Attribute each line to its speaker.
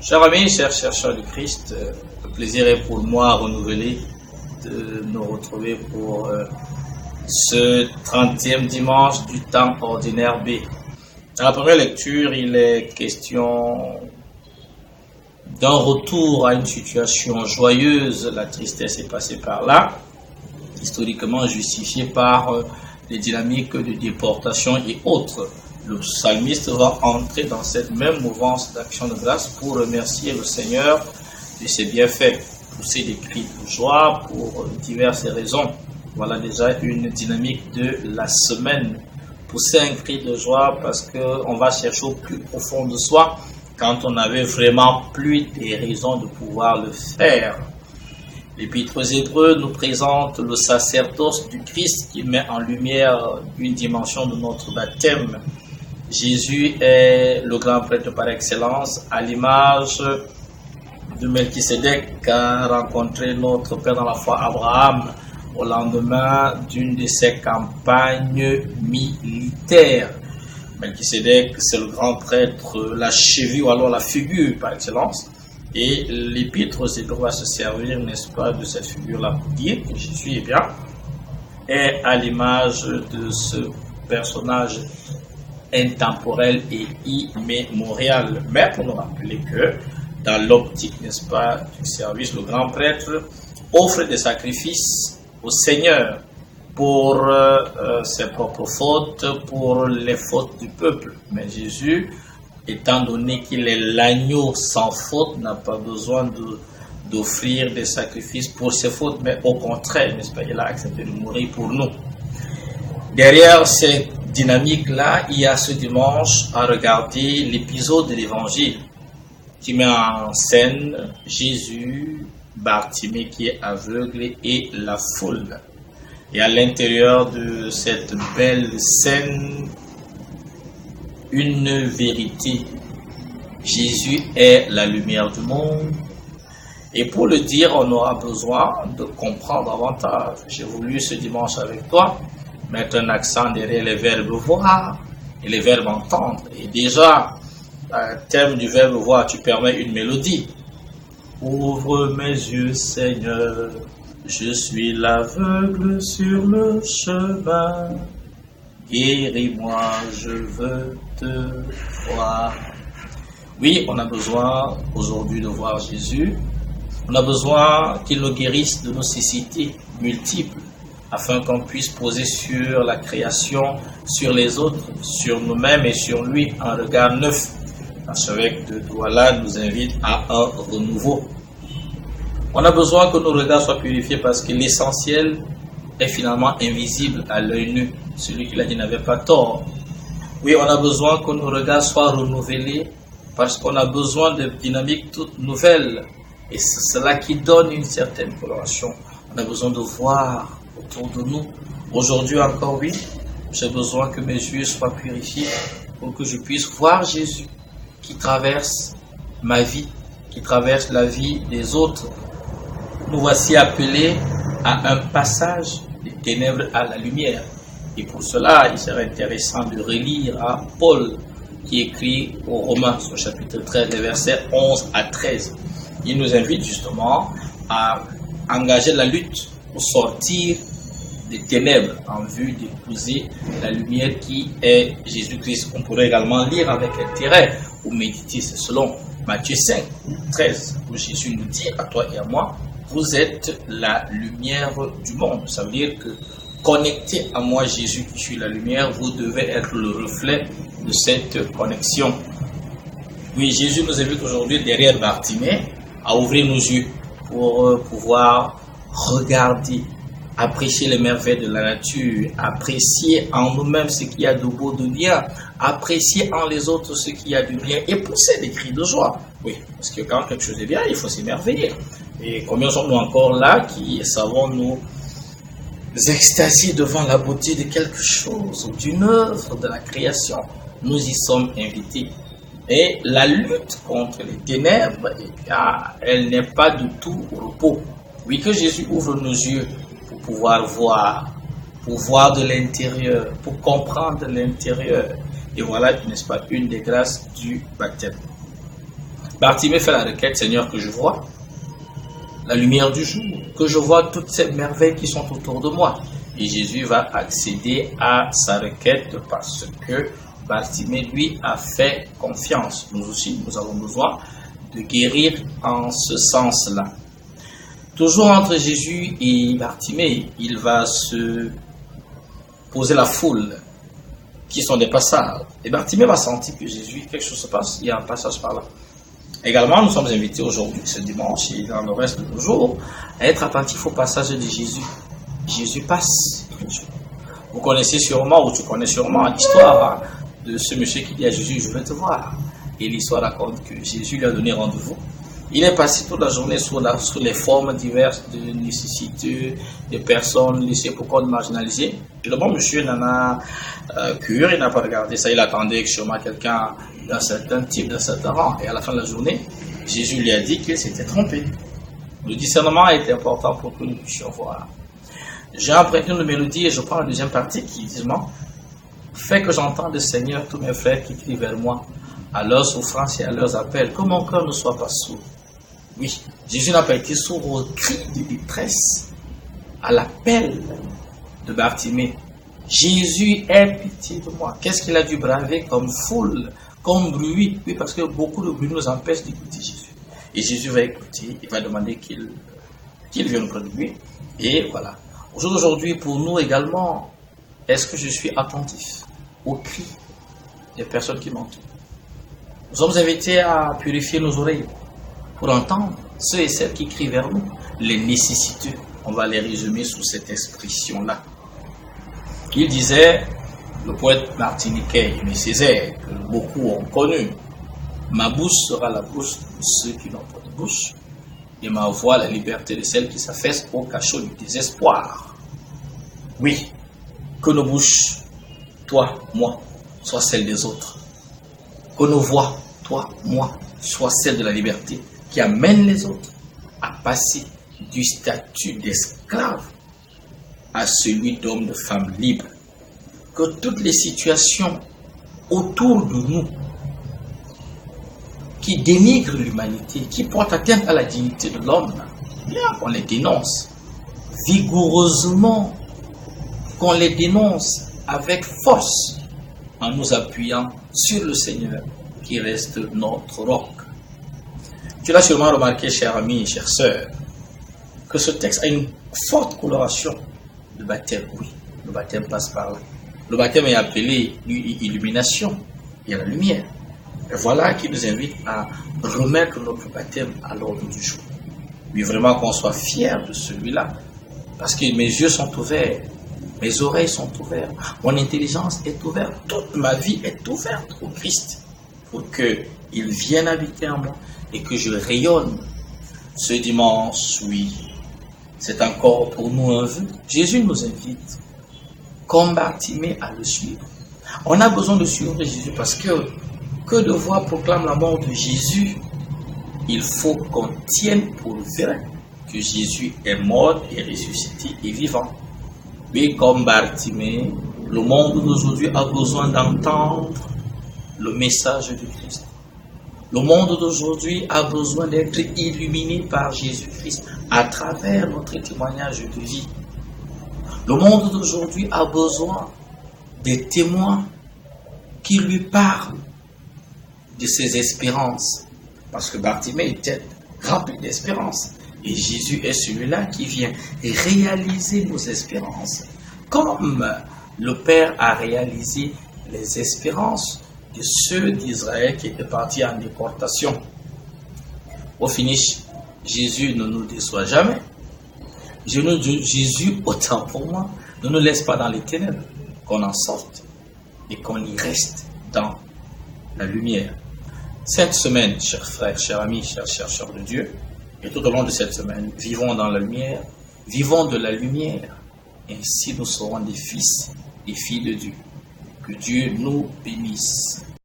Speaker 1: Chers amis, chers chercheurs du Christ, le plaisir est pour moi renouvelé de nous retrouver pour ce 30e dimanche du temps ordinaire B. Dans la première lecture, il est question d'un retour à une situation joyeuse. La tristesse est passée par là, historiquement justifiée par les dynamiques de déportation et autres. Le psalmiste va entrer dans cette même mouvance d'action de grâce pour remercier le Seigneur de ses bienfaits, pousser des cris de joie pour diverses raisons. Voilà déjà une dynamique de la semaine. Pousser un cri de joie parce qu'on va chercher au plus profond de soi quand on n'avait vraiment plus des raisons de pouvoir le faire. L'Épître aux Hébreux nous présente le sacerdoce du Christ qui met en lumière une dimension de notre baptême. Jésus est le grand prêtre par excellence, à l'image de Melchisédek qu'a rencontré notre Père dans la foi Abraham au lendemain d'une de ses campagnes militaires. Melchisédek, c'est le grand prêtre, la cheville ou alors la figure par excellence. Et l'Épître aux Hébreux va se servir, n'est-ce pas, de cette figure-là pour dire que Jésus est à l'image de ce personnage intemporel et immémorial. Mais pour nous rappeler que dans l'optique, n'est-ce pas, du service, le grand prêtre offre des sacrifices au Seigneur pour ses propres fautes, pour les fautes du peuple. Mais Jésus, étant donné qu'il est l'agneau sans faute, n'a pas besoin d'offrir des sacrifices pour ses fautes, mais au contraire, n'est-ce pas, il a accepté de mourir pour nous. Derrière cette dynamique-là, il y a ce dimanche à regarder l'épisode de l'Évangile qui met en scène Jésus, Bartimée qui est aveugle et la foule. Et à l'intérieur de cette belle scène, une vérité. Jésus est la lumière du monde. Et pour le dire, on aura besoin de comprendre davantage. J'ai voulu ce dimanche avec toi mettre un accent derrière les verbes voir et les verbes entendre. Et déjà, le thème du verbe voir, tu permets une mélodie. Ouvre mes yeux, Seigneur, je suis l'aveugle sur le chemin. Guéris-moi, je veux te voir. Oui, on a besoin aujourd'hui de voir Jésus. On a besoin qu'il nous guérisse de nos cécités multiples, afin qu'on puisse poser sur la création, sur les autres, sur nous-mêmes et sur lui un regard neuf. L'archevêque de Douala nous invite à un renouveau. On a besoin que nos regards soient purifiés parce que l'essentiel est finalement invisible à l'œil nu. Celui qui l'a dit n'avait pas tort. Oui, on a besoin que nos regards soient renouvelés parce qu'on a besoin de dynamiques toutes nouvelles. Et c'est cela qui donne une certaine coloration. On a besoin de voir autour de nous. Aujourd'hui encore, oui, j'ai besoin que mes yeux soient purifiés pour que je puisse voir Jésus qui traverse ma vie, qui traverse la vie des autres. Nous voici appelés à un passage des ténèbres à la lumière. Et pour cela, il serait intéressant de relire à Paul qui écrit aux Romains, au chapitre 13, les versets 11 à 13. Il nous invite justement à engager la lutte pour sortir des ténèbres en vue d'épouser la lumière qui est Jésus-Christ. On pourrait également lire avec intérêt ou méditer, c'est selon Matthieu 5, 13, où Jésus nous dit à toi et à moi, vous êtes la lumière du monde. Ça veut dire que connecté à moi, Jésus qui suis la lumière, vous devez être le reflet de cette connexion. Oui, Jésus nous invite aujourd'hui derrière Bartimée à ouvrir nos yeux pour pouvoir regarder, apprécier les merveilles de la nature, apprécier en nous-mêmes ce qu'il y a de beau, de bien, apprécier en les autres ce qu'il y a de bien et pousser des cris de joie. Oui, parce que quand quelque chose est bien, il faut s'émerveiller. Et combien sommes-nous encore là qui savons nous extasier devant la beauté de quelque chose, d'une œuvre de la création? Nous y sommes invités. Et la lutte contre les ténèbres, elle n'est pas du tout au repos. Oui, que Jésus ouvre nos yeux pour pouvoir voir de l'intérieur, pour comprendre l'intérieur. Et voilà, n'est-ce pas, une des grâces du baptême. Bartimée fait la requête, Seigneur, que je vois la lumière du jour, que je vois toutes ces merveilles qui sont autour de moi. Et Jésus va accéder à sa requête parce que Bartimée, lui, a fait confiance. Nous aussi, nous avons besoin de guérir en ce sens-là. Toujours entre Jésus et Bartimée, il va se poser la foule, qui sont des passages. Et Bartimée va sentir que Jésus, quelque chose se passe, il y a un passage par là. Également, nous sommes invités aujourd'hui, ce dimanche et dans le reste de nos jours, à être attentifs au passage de Jésus. Jésus passe. Vous connaissez sûrement, ou tu connais sûrement l'histoire de ce monsieur qui dit à Jésus, je veux te voir. Et l'histoire raconte que Jésus lui a donné rendez-vous. Il est passé toute la journée sur les formes diverses de nécessiteux, des personnes laissées pour compte marginalisées. Et le bon monsieur n'en a cure, il n'a pas regardé ça. Il attendait que sûrement quelqu'un d'un certain type, d'un certain rang. Et à la fin de la journée, Jésus lui a dit qu'il s'était trompé. Le discernement est important pour que nous puissions voir. J'ai emprunté une mélodie et je prends la deuxième partie qui dit « Fais que j'entende, Seigneur, tous mes frères qui crient vers moi, à leurs souffrances et à leurs appels, que mon cœur ne soit pas sourd. » Oui, Jésus n'a pas été sourd au cri de détresse, à l'appel de Bartimée. Jésus, aie pitié de moi. Qu'est-ce qu'il a dû braver comme foule, comme bruit? Oui, parce que beaucoup de bruit nous empêche d'écouter Jésus. Et Jésus va écouter, il va demander qu'il vienne auprès de lui. Et voilà. Aujourd'hui, pour nous également, est-ce que je suis attentif aux cris des personnes qui m'entourent? Nous sommes invités à purifier nos oreilles pour entendre ceux et celles qui crient vers nous, les nécessiteux. On va les résumer sous cette expression-là. Il disait, le poète martiniquais Aimé Césaire, que beaucoup ont connu, ma bouche sera la bouche de ceux qui n'ont pas de bouche, et ma voix la liberté de celles qui s'affaissent au cachot du désespoir. Oui, que nos bouches, toi, moi, soient celles des autres. Que nos voix, toi, moi, soient celles de la liberté qui amène les autres à passer du statut d'esclave à celui d'homme, de femme libre. Que toutes les situations autour de nous qui dénigrent l'humanité, qui portent atteinte à la dignité de l'homme, bien qu'on les dénonce vigoureusement, qu'on les dénonce avec force, en nous appuyant sur le Seigneur qui reste notre roc. Tu l'as sûrement remarqué, cher ami, chère sœur, que ce texte a une forte coloration de baptême. Oui, le baptême passe par là. Le baptême est appelé illumination, il y a la lumière. Et voilà qui nous invite à remettre notre baptême à l'ordre du jour. Mais vraiment qu'on soit fiers de celui-là, parce que mes yeux sont ouverts, mes oreilles sont ouvertes, mon intelligence est ouverte, toute ma vie est ouverte au Christ, pour qu'il vienne habiter en moi et que je rayonne. Ce dimanche, oui, c'est encore pour nous un vœu. Jésus nous invite, comme Bartimée, à le suivre. On a besoin de suivre Jésus parce que de voix proclament la mort de Jésus. Il faut qu'on tienne pour vrai que Jésus est mort et ressuscité et vivant. Mais comme Bartimée, le monde d'aujourd'hui a besoin d'entendre le message du Christ. Le monde d'aujourd'hui a besoin d'être illuminé par Jésus-Christ à travers notre témoignage de vie. Le monde d'aujourd'hui a besoin des témoins qui lui parlent de ses espérances. Parce que Bartimée était rempli d'espérance. Et Jésus est celui-là qui vient réaliser nos espérances. Comme le Père a réalisé les espérances de ceux d'Israël qui étaient partis en déportation. Au finish, Jésus ne nous déçoit jamais. Jésus, autant pour moi, ne nous laisse pas dans les ténèbres, qu'on en sorte et qu'on y reste dans la lumière. Cette semaine, chers frères, chers amis, chers chercheurs de Dieu, et tout au long de cette semaine, vivons dans la lumière, vivons de la lumière, ainsi nous serons des fils et filles de Dieu. Que Dieu nous bénisse.